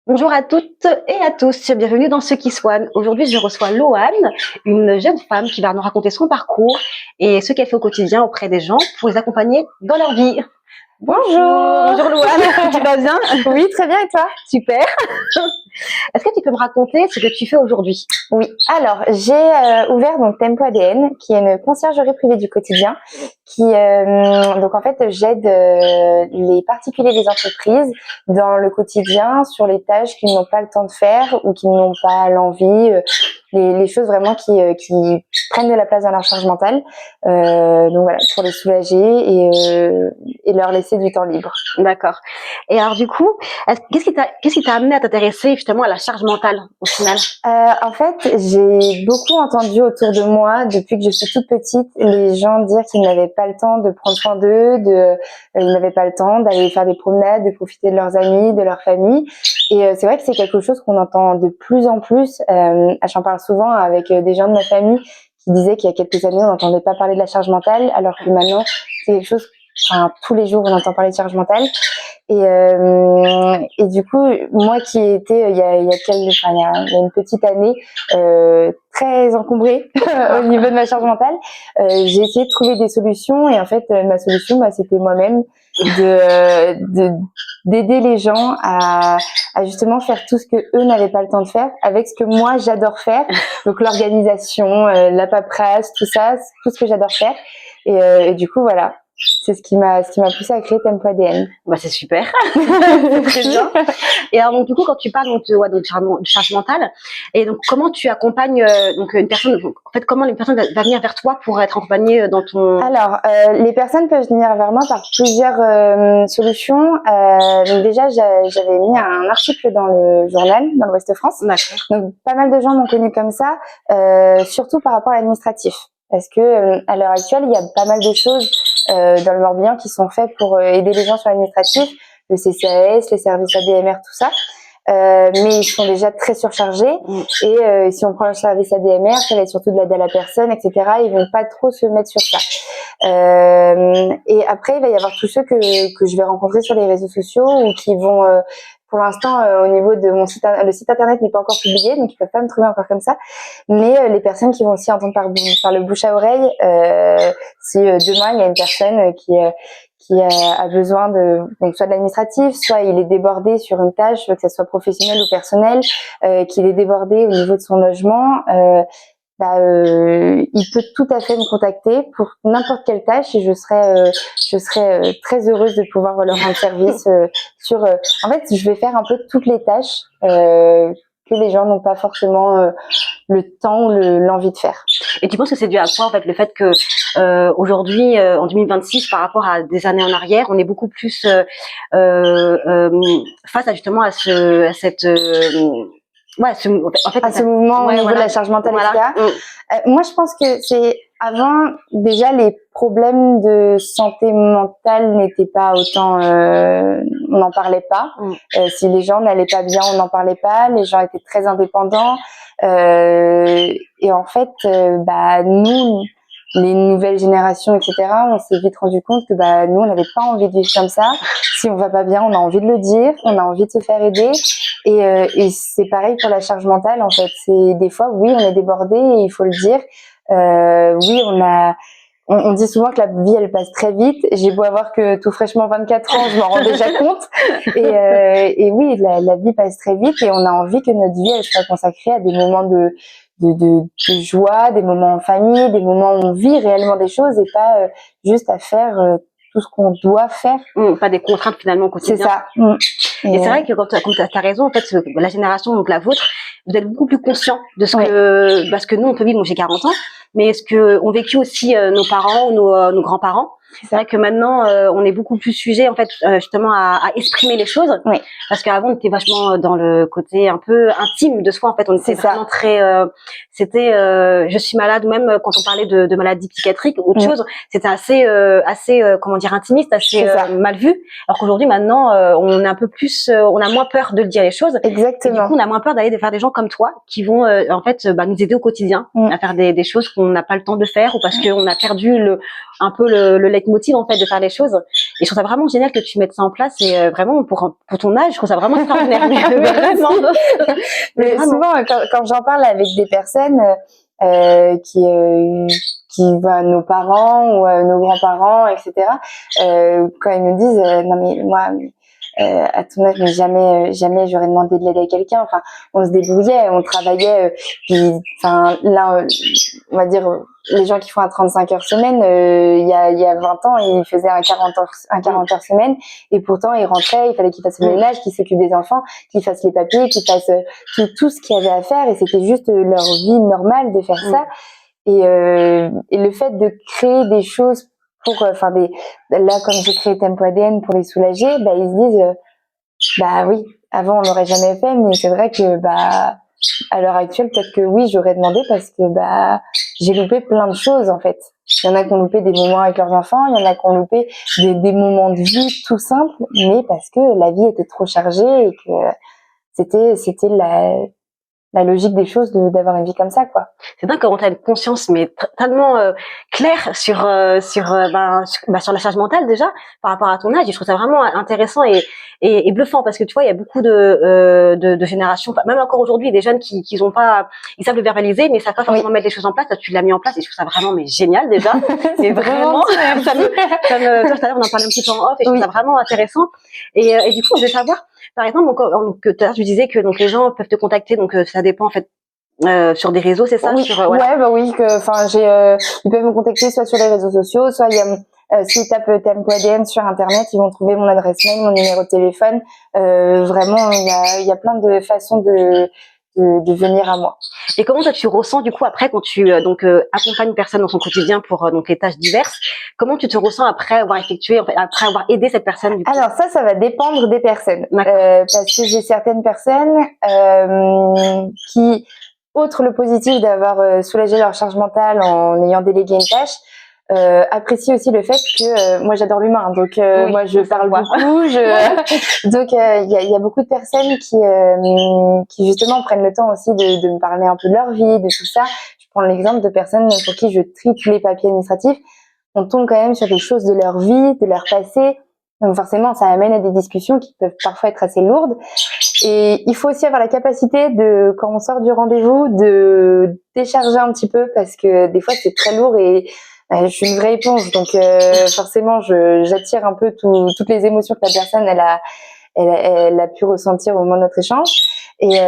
Bonjour à toutes et à tous, bienvenue dans Ce qui soigne. Aujourd'hui, je reçois Loane, une jeune femme qui va nous raconter son parcours et ce qu'elle fait au quotidien auprès des gens pour les accompagner dans leur vie. Bonjour Loane, tu vas bien? Oui, très bien, et toi? Super. Est-ce que tu peux me raconter ce que tu fais aujourd'hui? Oui, alors j'ai ouvert donc Tempo ADN, qui est une conciergerie privée du quotidien, qui donc en fait j'aide les particuliers des entreprises dans le quotidien sur les tâches qu'ils n'ont pas le temps de faire ou qu'ils n'ont pas l'envie, les choses vraiment qui prennent de la place dans leur charge mentale. Donc voilà, pour les soulager et leur laisser du temps libre. D'accord. Et alors du coup, qu'est-ce qui t'a amené à t'intéresser justement à la charge mentale au final? En fait, j'ai beaucoup entendu autour de moi, depuis que je suis toute petite, les gens dire qu'ils n'avaient pas le temps de prendre soin d'eux, ils n'avaient pas le temps d'aller faire des promenades, de profiter de leurs amis, de leur famille. Et c'est vrai que c'est quelque chose qu'on entend de plus en plus. J'en parle souvent avec des gens de ma famille qui disaient qu'il y a quelques années, on n'entendait pas parler de la charge mentale, alors que maintenant, c'est quelque chose, enfin, tous les jours, on entend parler de charge mentale. Et du coup, moi qui étais il y a une petite année très encombrée au niveau de ma charge mentale, j'ai essayé de trouver des solutions et en fait ma solution c'était moi-même d'aider les gens à justement faire tout ce que eux n'avaient pas le temps de faire avec ce que moi j'adore faire, donc l'organisation, la paperasse, tout ça, tout ce que j'adore faire et du coup voilà. C'est ce qui m'a poussé à créer Tempo ADN. Bah, c'est super. C'est très bien. Et alors, donc, du coup, quand tu parles de charge mentale, et donc, comment tu accompagnes donc une personne, en fait, comment une personne va venir vers toi pour être accompagnée dans ton... Alors, les personnes peuvent venir vers moi par plusieurs solutions. Donc déjà, j'avais mis un article dans le journal, dans l'Ouest France. D'accord. Donc, pas mal de gens m'ont connue comme ça, surtout par rapport à l'administratif. Parce que à l'heure actuelle, il y a pas mal de choses dans le Morbihan qui sont faites pour aider les gens sur l'administratif, le CCAS, les services ADMR, tout ça. Mais ils sont déjà très surchargés et si on prend le service ADMR, ça va être surtout de l'aide à la personne, etc. Ils vont pas trop se mettre sur ça. Et après, il va y avoir tous ceux que je vais rencontrer sur les réseaux sociaux ou qui vont pour l'instant, au niveau de mon site, le site internet n'est pas encore publié, donc ils peuvent pas me trouver encore comme ça. Mais les personnes qui vont aussi entendre par le bouche à oreille, si demain il y a une personne qui a besoin donc soit de l'administratif, soit il est débordé sur une tâche, que ce soit professionnelle ou personnelle, qu'il est débordé au niveau de son logement, il peut tout à fait me contacter pour n'importe quelle tâche et je serai très heureuse de pouvoir leur rendre service en fait, je vais faire un peu toutes les tâches que les gens n'ont pas forcément le temps ou l'envie de faire. Et tu penses que c'est dû à quoi en fait le fait que aujourd'hui en 2026 par rapport à des années en arrière, on est beaucoup plus face à justement à cette ce mouvement au niveau de la charge mentale, etc. Moi, je pense que c'est avant déjà les problèmes de santé mentale n'étaient pas autant, on n'en parlait pas. Si les gens n'allaient pas bien, on n'en parlait pas. Les gens étaient très indépendants et en fait, nous, les nouvelles générations, etc., on s'est vite rendu compte que nous, on n'avait pas envie de vivre comme ça. Si on va pas bien, on a envie de le dire, on a envie de se faire aider. Et c'est pareil pour la charge mentale, en fait. C'est des fois, oui, on est débordé et il faut le dire. Oui, on dit souvent que la vie, elle passe très vite. J'ai beau avoir que tout fraîchement 24 ans, je m'en rends déjà compte. Et oui, la vie passe très vite et on a envie que notre vie, elle soit consacrée à des moments de joie, des moments en famille, des moments où on vit réellement des choses et pas juste à faire tout ce qu'on doit faire. Pas des contraintes finalement au quotidien. C'est ça. Et c'est vrai que comme t'as raison, en fait, la génération, donc la vôtre, vous êtes beaucoup plus conscient de ce que, parce que nous, on peut vivre, moi j'ai 40 ans, mais ce que ont vécu aussi nos parents ou nos grands-parents. C'est vrai que maintenant, on est beaucoup plus sujet, en fait, justement, à exprimer les choses. Oui. Parce qu'avant, on était vachement dans le côté un peu intime de soi, en fait. On était vraiment très, c'était, je suis malade, ou même quand on parlait de maladies psychiatriques ou autre chose, c'était assez, comment dire, intimiste, assez mal vu. Alors qu'aujourd'hui, maintenant, on est un peu plus, on a moins peur de le dire les choses. Exactement. Et du coup, on a moins peur d'aller vers des gens comme toi qui vont, en fait, nous aider au quotidien à faire des choses qu'on n'a pas le temps de faire ou parce qu'on a perdu un peu leitmotiv en fait de faire les choses. Et je trouve ça vraiment génial que tu mettes ça en place. Et vraiment pour ton âge, je trouve ça vraiment extraordinaire. Vraiment. Mais souvent, quand j'en parle avec des personnes qui voient nos parents ou nos grands-parents, etc., quand ils me disent non mais moi à ton âge, mais jamais j'aurais demandé de l'aide à quelqu'un. Enfin, on se débrouillait, on travaillait. Puis, enfin, là, on va dire, les gens qui font un 35 heures semaine, il y a 20 ans, ils faisaient un 40 heures semaine, et pourtant ils rentraient, il fallait qu'ils fassent le ménage, qu'ils s'occupent des enfants, qu'ils fassent les papiers, qu'ils fassent tout ce qu'il y avait à faire, et c'était juste leur vie normale de faire ça. Et le fait de créer des choses pour, là, comme j'ai créé Tempo ADN pour les soulager, bah, ils se disent, bah oui, avant on l'aurait jamais fait, mais c'est vrai que, bah, à l'heure actuelle, peut-être que oui, j'aurais demandé parce que, bah, j'ai loupé plein de choses, en fait. Il y en a qui ont loupé des moments avec leurs enfants, il y en a qui ont loupé des moments de vie tout simples, mais parce que la vie était trop chargée et que c'était la logique des choses d'avoir une vie comme ça, quoi. C'est dingue comment tu as une conscience mais tellement claire sur la charge mentale déjà par rapport à ton âge. Et je trouve ça vraiment intéressant et bluffant parce que tu vois il y a beaucoup de générations, même encore aujourd'hui, des jeunes qui ont pas, ils savent le verbaliser mais ils savent pas forcément mettre les choses en place. Toi, tu l'as mis en place et je trouve ça vraiment mais génial déjà. C'est vraiment ça me tout à l'heure on en parlait un petit peu en off et je trouve ça vraiment intéressant. Et du coup, je veux savoir, par exemple, tout à l'heure tu disais que donc les gens peuvent te contacter, donc ça dépend en fait. Sur des réseaux, c'est ça? Oui, voilà. Ouais, bah oui, ils peuvent me contacter soit sur les réseaux sociaux, soit il y a, s'ils tapent Tempo ADN sur internet, ils vont trouver mon adresse mail, mon numéro de téléphone. Vraiment, il y a plein de façons de venir à moi. Et comment toi tu ressens du coup après quand tu accompagnes une personne dans son quotidien pour donc les tâches diverses, comment tu te ressens après avoir effectué, après avoir aidé cette personne du coup? Alors ça va dépendre des personnes, parce que j'ai certaines personnes qui, outre le positif d'avoir soulagé leur charge mentale en ayant délégué une tâche, apprécie aussi le fait que moi j'adore l'humain, donc oui, moi je parle beaucoup, donc il y a beaucoup de personnes qui justement prennent le temps aussi de me parler un peu de leur vie, de tout ça. Je prends l'exemple de personnes pour qui je trie tous les papiers administratifs. On tombe quand même sur des choses de leur vie, de leur passé, donc forcément ça amène à des discussions qui peuvent parfois être assez lourdes. Et il faut aussi avoir la capacité de, quand on sort du rendez-vous, de décharger un petit peu parce que des fois c'est très lourd et je suis une vraie éponge, donc forcément j'attire un peu toutes les émotions que la personne elle a pu ressentir au moment de notre échange. Et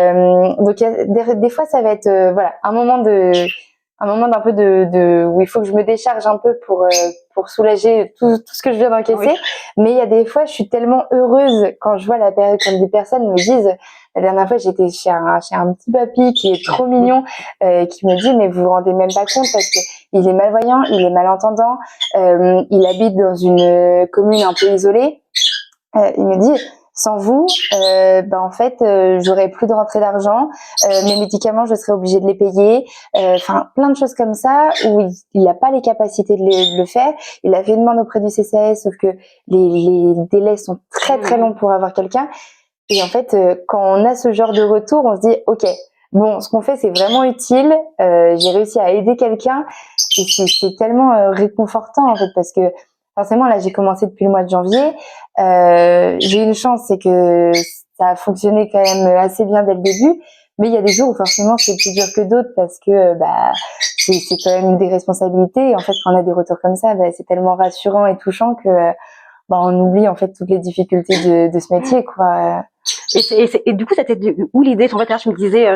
donc des fois ça va être un moment d'un peu où il faut que je me décharge un peu pour soulager tout ce que je viens d'encaisser. Oui. Mais il y a des fois je suis tellement heureuse quand je vois quand des personnes me disent. La dernière fois, j'étais chez un petit papy qui est trop mignon, qui me dit, mais vous vous rendez même pas compte parce que il est malvoyant, il est malentendant, il habite dans une commune un peu isolée. Il me dit, sans vous, en fait, j'aurais plus de rentrée d'argent, mes médicaments, je serais obligée de les payer, plein de choses comme ça où il n'a pas les capacités de le faire. Il a fait une demande auprès du CCAS, sauf que les délais sont très très longs pour avoir quelqu'un. Et en fait, quand on a ce genre de retour, on se dit, ok, bon, ce qu'on fait, c'est vraiment utile. J'ai réussi à aider quelqu'un, et c'est tellement réconfortant en fait, parce que forcément, là, j'ai commencé depuis le mois de janvier. J'ai eu une chance, c'est que ça a fonctionné quand même assez bien dès le début. Mais il y a des jours où forcément c'est plus dur que d'autres parce que c'est quand même des responsabilités. Et en fait, quand on a des retours comme ça, c'est tellement rassurant et touchant que on oublie en fait toutes les difficultés de ce métier, quoi. Et du coup, c'était où l'idée? En fait, là, je me disais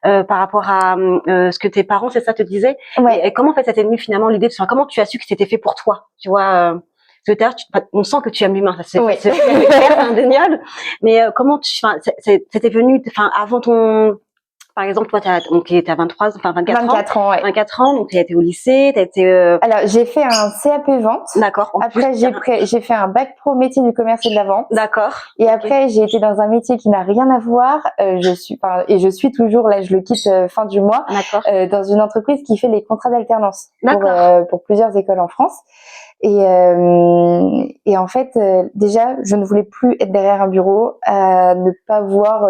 par rapport à ce que tes parents, c'est ça, te disaient. Ouais. Et comment en fait ça t'est venu finalement l'idée de comment tu as su que c'était fait pour toi? Tu vois, parce que on sent que tu aimes l'humain, ça c'est clair, indéniable. Mais comment c'était venu, avant ton. Par exemple, toi, t'es à 24 ans. Ouais. 24 ans, donc t'as été au lycée, t'as été... Alors, j'ai fait un CAP vente. D'accord. Après, j'ai fait un bac pro métier du commerce et de la vente. D'accord. Et après, j'ai été dans un métier qui n'a rien à voir. Je suis toujours, là, je le quitte fin du mois. D'accord. Dans une entreprise qui fait les contrats d'alternance pour plusieurs écoles en France. Et en fait, déjà, je ne voulais plus être derrière un bureau, à ne pas voir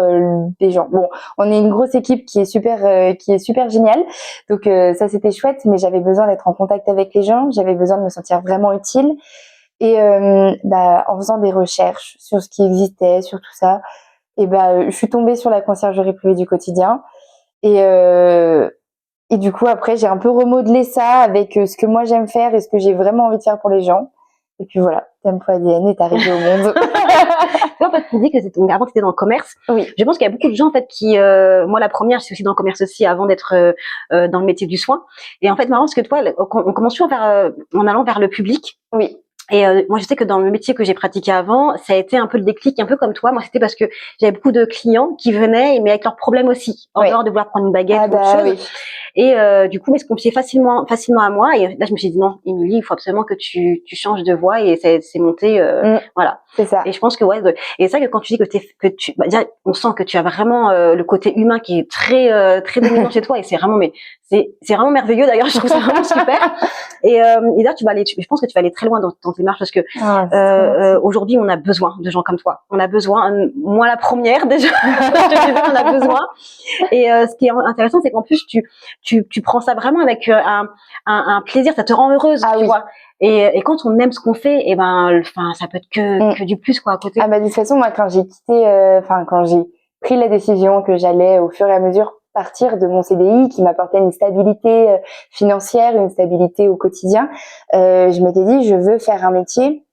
des gens. Bon, on est une grosse équipe qui est super géniale, donc ça c'était chouette, mais j'avais besoin d'être en contact avec les gens, j'avais besoin de me sentir vraiment utile. Et en faisant des recherches sur ce qui existait, sur tout ça, et je suis tombée sur la conciergerie privée du quotidien. Et du coup, après, j'ai un peu remodelé ça avec ce que moi j'aime faire et ce que j'ai vraiment envie de faire pour les gens. Et puis voilà, Tempo ADN est arrivé au monde. En fait, tu dis que avant tu étais dans le commerce. Oui. Je pense qu'il y a beaucoup de gens en fait qui, moi la première, je suis aussi dans le commerce aussi avant d'être dans le métier du soin. Et en fait, marrant parce que toi, on commence toujours en allant vers le public. Oui. Et moi, je sais que dans le métier que j'ai pratiqué avant, ça a été un peu le déclic, un peu comme toi. Moi, c'était parce que j'avais beaucoup de clients qui venaient, mais avec leurs problèmes aussi, en dehors de vouloir prendre une baguette ou autre chose. Oui. Et du coup, mais se confier facilement à moi. Et là, je me suis dit non, Émilie, il faut absolument que tu changes de voie. Et c'est monté, voilà. C'est ça. Et je pense que et c'est vrai que quand tu dis déjà, on sent que tu as vraiment le côté humain qui est très dominant chez toi. Et c'est vraiment, c'est vraiment merveilleux. D'ailleurs, je trouve ça vraiment super. Et d'ailleurs, je pense que tu vas aller très loin dans tes démarches parce que aujourd'hui, on a besoin de gens comme toi. On a besoin, moi la première déjà, je te disais, on a besoin. Et ce qui est intéressant, c'est qu'en plus, tu prends ça vraiment avec un plaisir, ça te rend heureuse, tu vois. Et quand on aime ce qu'on fait, et ça peut être que du plus quoi à côté. De toute façon, moi, quand j'ai quitté, quand j'ai pris la décision que j'allais au fur et à mesure partir de mon CDI qui m'apportait une stabilité financière, une stabilité au quotidien, je m'étais dit je veux faire un métier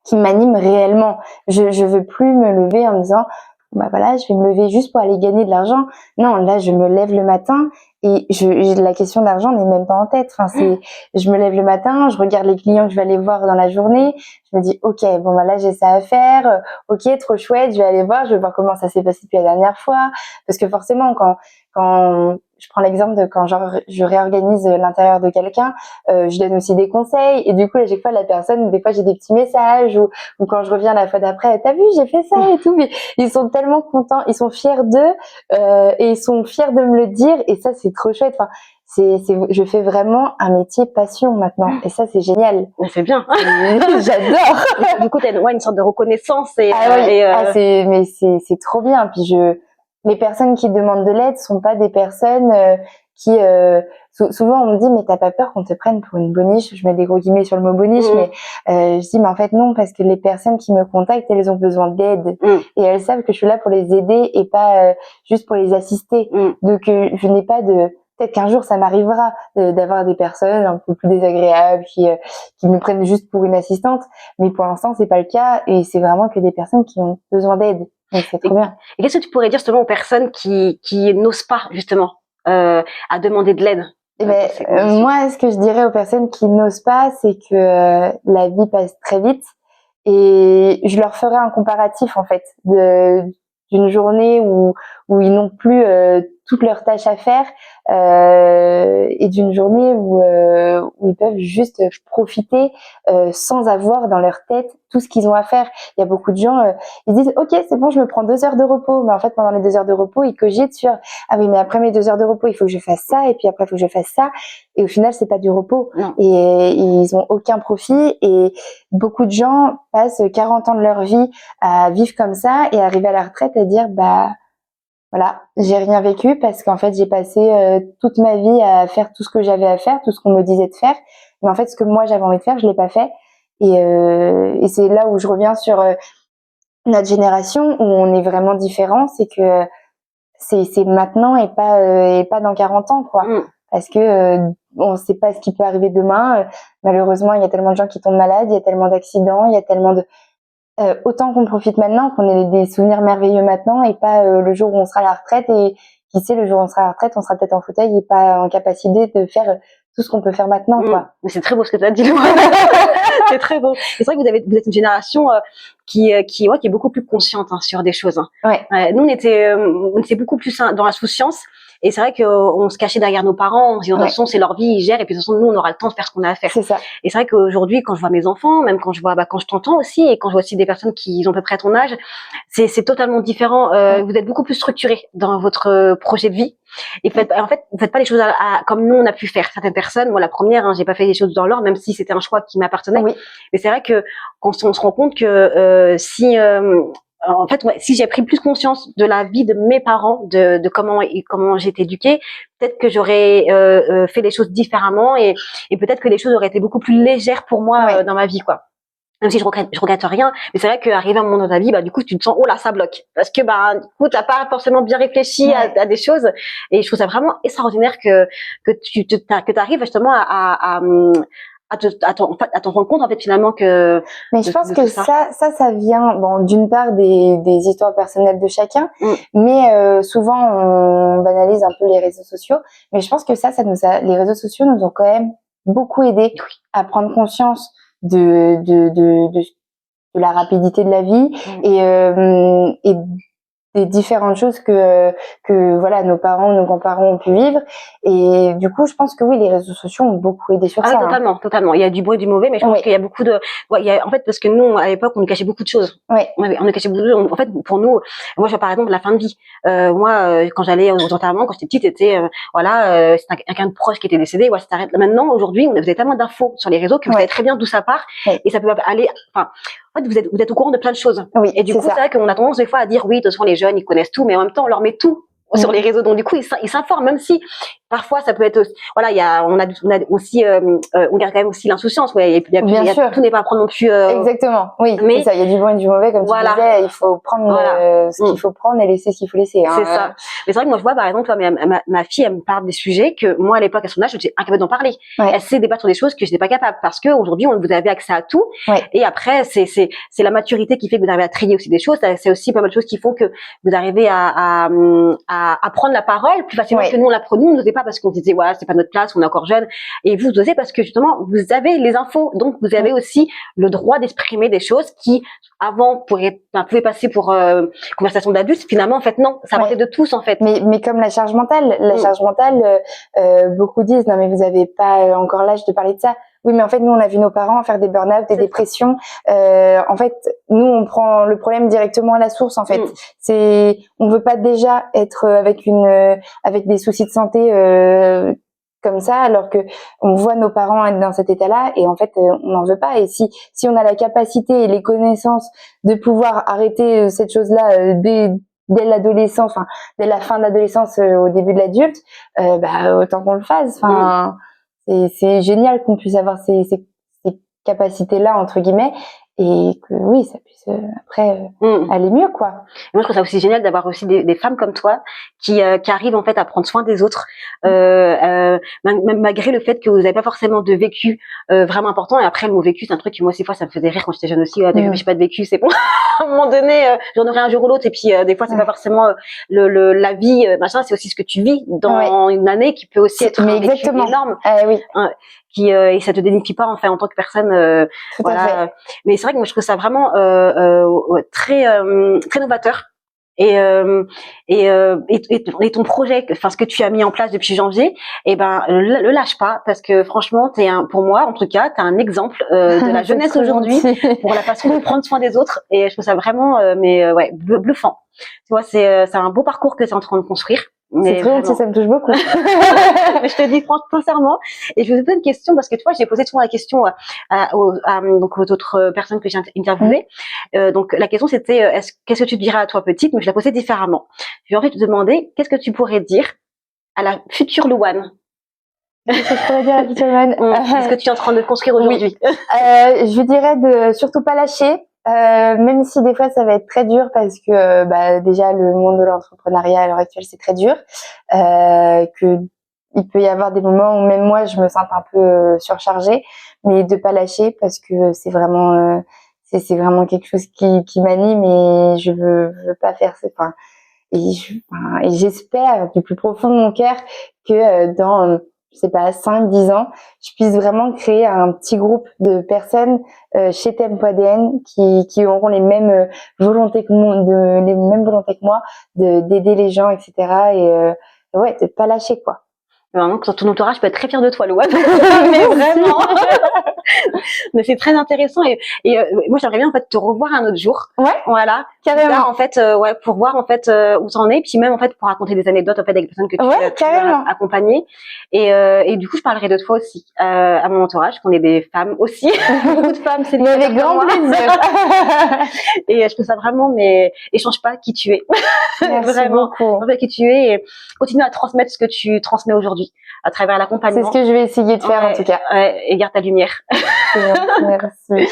qui m'anime réellement. Je veux plus me lever en me disant voilà, je vais me lever juste pour aller gagner de l'argent. Non, là je me lève le matin et la question d'argent n'est même pas en tête. Je me lève le matin, je regarde les clients que je vais aller voir dans la journée, je me dis ok, là j'ai ça à faire, ok, trop chouette, je vais aller voir comment ça s'est passé depuis la dernière fois, parce que forcément quand je prends l'exemple de quand je réorganise l'intérieur de quelqu'un, je donne aussi des conseils et du coup à chaque fois la personne, des fois j'ai des petits messages ou quand je reviens la fois d'après, t'as vu j'ai fait ça et tout, mais ils sont tellement contents, ils sont fiers d'eux et ils sont fiers de me le dire et ça c'est trop chouette. Je fais vraiment un métier passion maintenant et ça c'est génial. C'est bien. J'adore. Du coup t'as une sorte de reconnaissance c'est trop bien. Puis les personnes qui demandent de l'aide sont pas des personnes qui souvent on me dit mais t'as pas peur qu'on te prenne pour une boniche, je mets des gros guillemets sur le mot boniche, mais je dis mais en fait non, parce que les personnes qui me contactent elles ont besoin d'aide et elles savent que je suis là pour les aider et pas juste pour les assister. Donc je n'ai pas peut-être qu'un jour ça m'arrivera d'avoir des personnes un peu plus désagréables qui me prennent juste pour une assistante, mais pour l'instant c'est pas le cas et c'est vraiment que des personnes qui ont besoin d'aide. Donc c'est trop bien. Et qu'est-ce que tu pourrais dire justement aux personnes qui n'osent pas justement à demander de l'aide? Moi, ce que je dirais aux personnes qui n'osent pas, c'est que la vie passe très vite et je leur ferai un comparatif en fait d'une journée où ils n'ont plus toutes leurs tâches à faire et d'une journée où ils peuvent juste profiter sans avoir dans leur tête tout ce qu'ils ont à faire. Il y a beaucoup de gens, ils disent ok c'est bon je me prends 2 heures de repos, mais en fait pendant les 2 heures de repos ils cogitent sur ah oui mais après mes 2 heures de repos il faut que je fasse ça et puis après il faut que je fasse ça et au final c'est pas du repos et ils ont aucun profit et beaucoup de gens passent 40 ans de leur vie à vivre comme ça et arriver à la retraite à dire voilà, j'ai rien vécu parce qu'en fait j'ai passé toute ma vie à faire tout ce que j'avais à faire, tout ce qu'on me disait de faire, mais en fait ce que moi j'avais envie de faire je l'ai pas fait et c'est là où je reviens sur notre génération où on est vraiment différent, c'est que c'est maintenant et pas dans 40 ans quoi, parce que on sait pas ce qui peut arriver demain. Malheureusement il y a tellement de gens qui tombent malades, il y a tellement d'accidents, il y a tellement de autant qu'on profite maintenant, qu'on ait des souvenirs merveilleux maintenant et pas le jour où on sera à la retraite et qui sait le jour où on sera à la retraite on sera peut-être en fauteuil et pas en capacité de faire tout ce qu'on peut faire maintenant quoi. Mais c'est très beau ce que tu as dit. C'est très beau. C'est vrai que vous êtes une génération qui est beaucoup plus consciente sur des choses. Ouais. Nous on était beaucoup plus dans la souciance Et c'est vrai qu'on se cachait derrière nos parents, on se disant, de toute façon, c'est leur vie, ils gèrent, et puis de toute façon, nous, on aura le temps de faire ce qu'on a à faire. C'est ça. Et c'est vrai qu'aujourd'hui, quand je vois mes enfants, même quand je vois, quand je t'entends aussi, et quand je vois aussi des personnes qui ont à peu près ton âge, c'est totalement différent. Vous êtes beaucoup plus structurés dans votre projet de vie. Et en fait, vous faites pas les choses comme nous on a pu faire. Certaines personnes, moi la première, j'ai pas fait les choses dans l'ordre, même si c'était un choix qui m'appartenait. Oui. Mais c'est vrai que quand on se rend compte que en fait, si j'ai pris plus conscience de la vie de mes parents, de comment j'ai été éduquée, peut-être que j'aurais fait les choses différemment et peut-être que les choses auraient été beaucoup plus légères pour moi dans ma vie, quoi. Même si je regrette rien, mais c'est vrai qu'arriver à un moment dans ta vie, du coup, tu te sens, oh là, ça bloque. Parce que, du coup, t'as pas forcément bien réfléchi à des choses. Et je trouve ça vraiment extraordinaire que t'arrives justement à t'en rendre compte, en fait, finalement, que. Mais je pense que ça vient, bon, d'une part des histoires personnelles de chacun, mais souvent, on banalise un peu les réseaux sociaux. Mais je pense que les réseaux sociaux nous ont quand même beaucoup aidé à prendre conscience de la rapidité de la vie et des différentes choses que voilà nos grands-parents ont pu vivre, et du coup je pense que oui, les réseaux sociaux ont beaucoup aidé sur ça. Totalement, il y a du bon et du mauvais, mais je pense qu'il y a beaucoup de en fait, parce que nous à l'époque on nous cachait beaucoup de choses. On nous cachait beaucoup de choses. En fait, pour nous, moi je vois par exemple la fin de vie, quand j'allais aux enterrements quand j'étais petite, c'était c'est quelqu'un de proche qui était décédé, ça s'arrête. Maintenant aujourd'hui, vous avez tellement d'infos sur les réseaux que vous savez très bien d'où ça part, et ça peut aller, en fait, vous êtes au courant de plein de choses. Et du coup, c'est vrai qu'on a tendance des fois à dire oui, de toute façon les jeunes ils connaissent tout, mais en même temps on leur met tout sur les réseaux, donc du coup ils s'informent, même si parfois ça peut être on a aussi on garde quand même aussi l'insouciance, tout n'est pas à prendre non plus exactement, oui, mais ça, il y a du bon et du mauvais, comme tu disais, il faut prendre ce qu'il faut prendre et laisser ce qu'il faut laisser, c'est ça. Mais c'est vrai que moi je vois par exemple ma fille, elle me parle des sujets que moi à l'époque à son âge j'étais incapable d'en parler. Elle sait débattre sur des choses que je n'étais pas capable, parce que aujourd'hui vous avez accès à tout, et après c'est la maturité qui fait que vous arrivez à trier aussi des choses. C'est aussi pas mal de choses qui font que vous arrivez à prendre la parole plus facilement que nous on la prenait. Nous on n'osait pas parce qu'on disait c'est pas notre place, on est encore jeune, et vous osez parce que justement vous avez les infos, donc vous avez aussi le droit d'exprimer des choses qui avant pouvaient passer pour conversation d'adultes. Finalement en fait non, ça partait de tous en fait. Mais comme la charge mentale, beaucoup disent non mais vous avez pas encore l'âge de parler de ça. Oui, mais en fait, nous, on a vu nos parents faire des burn-out, des dépressions. En fait, nous, on prend le problème directement à la source, en fait. On veut pas déjà être avec des soucis de santé, comme ça, alors que on voit nos parents être dans cet état-là, et en fait, on n'en veut pas. Et si on a la capacité et les connaissances de pouvoir arrêter cette chose-là, dès l'adolescence, dès la fin de l'adolescence, au début de l'adulte, autant qu'on le fasse. C'est génial qu'on puisse avoir ces capacités-là, entre guillemets, et que oui, ça puisse après aller mieux, quoi. Moi, je trouve ça aussi génial d'avoir aussi des femmes comme toi qui arrivent en fait à prendre soin des autres, malgré le fait que vous n'avez pas forcément de vécu vraiment important. Et après, le mot vécu, c'est un truc qui moi, des fois, ça me faisait rire quand j'étais jeune aussi. J'ai pas de vécu, c'est bon. À un moment donné, j'en aurai un jour ou l'autre. Et puis des fois, c'est pas forcément la vie, machin. C'est aussi ce que tu vis dans une année qui peut aussi être un vécu énorme. Et ça te dénifie pas en tant que personne, mais c'est vrai que moi je trouve ça vraiment très très novateur, et ton projet, ce que tu as mis en place depuis janvier, le lâche pas, parce que franchement pour moi en tout cas t'es un exemple de la jeunesse aujourd'hui pour la façon de prendre soin des autres, et je trouve ça vraiment bluffant. Tu vois, c'est un beau parcours que tu es en train de construire. C'est très gentil, ça me touche beaucoup. Mais je te dis franchement, sincèrement, et je vais te poser une question, parce que tu vois, j'ai posé souvent la question aux autres personnes que j'ai interviewées. Donc la question c'était qu'est-ce que tu dirais à toi petite, mais je la posais différemment. Je vais en fait te demander qu'est-ce que tu pourrais dire à la future Louane. Qu'est-ce que je pourrais dire à la future Louane? Qu'est-ce que tu es en train de construire aujourd'hui? Je dirais de surtout pas lâcher. Même si des fois ça va être très dur, parce que déjà le monde de l'entrepreneuriat à l'heure actuelle c'est très dur, que il peut y avoir des moments où même moi je me sens un peu surchargée, mais de pas lâcher, parce que c'est vraiment quelque chose qui m'anime, et je veux pas faire et j'espère du plus profond de mon cœur que dans je sais pas 5-10 ans, je puisse vraiment créer un petit groupe de personnes chez Tempo-ADN qui auront les mêmes volontés que moi, d'aider les gens, etc. ouais, de pas lâcher, quoi. Vraiment, que sur ton entourage, je peux être très fière de toi, Louane. Mais vraiment. Mais c'est très intéressant moi j'aimerais bien en fait te revoir un autre jour. Ouais. Voilà. Carrément. Là, en fait, ouais, pour voir en fait où t'en es, puis même en fait pour raconter des anecdotes en fait avec les personnes que tu as accompagnées. Et du coup, je parlerai de toi aussi à mon entourage, qu'on est des femmes aussi. Beaucoup de femmes, c'est avec grand plaisir. Et je trouve ça vraiment, mais change pas qui tu es. Merci vraiment. beaucoup. Change pas qui tu es et continue à transmettre ce que tu transmets aujourd'hui à travers l'accompagnement. C'est ce que je vais essayer de faire en tout cas. Ouais, et garde ta lumière. Merci.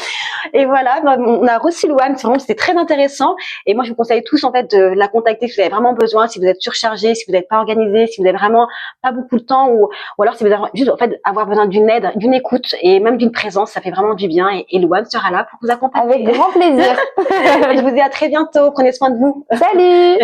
Et voilà, on a reçu Louane, c'était très intéressant. Et moi, je vous conseille tous en fait de la contacter si vous avez vraiment besoin, si vous êtes surchargé, si vous n'êtes pas organisé, si vous avez vraiment pas beaucoup de temps, ou alors si vous avez juste en fait avoir besoin d'une aide, d'une écoute et même d'une présence, ça fait vraiment du bien. Et Louane sera là pour vous accompagner. Avec grand plaisir. Et je vous dis à très bientôt. Prenez soin de vous. Salut.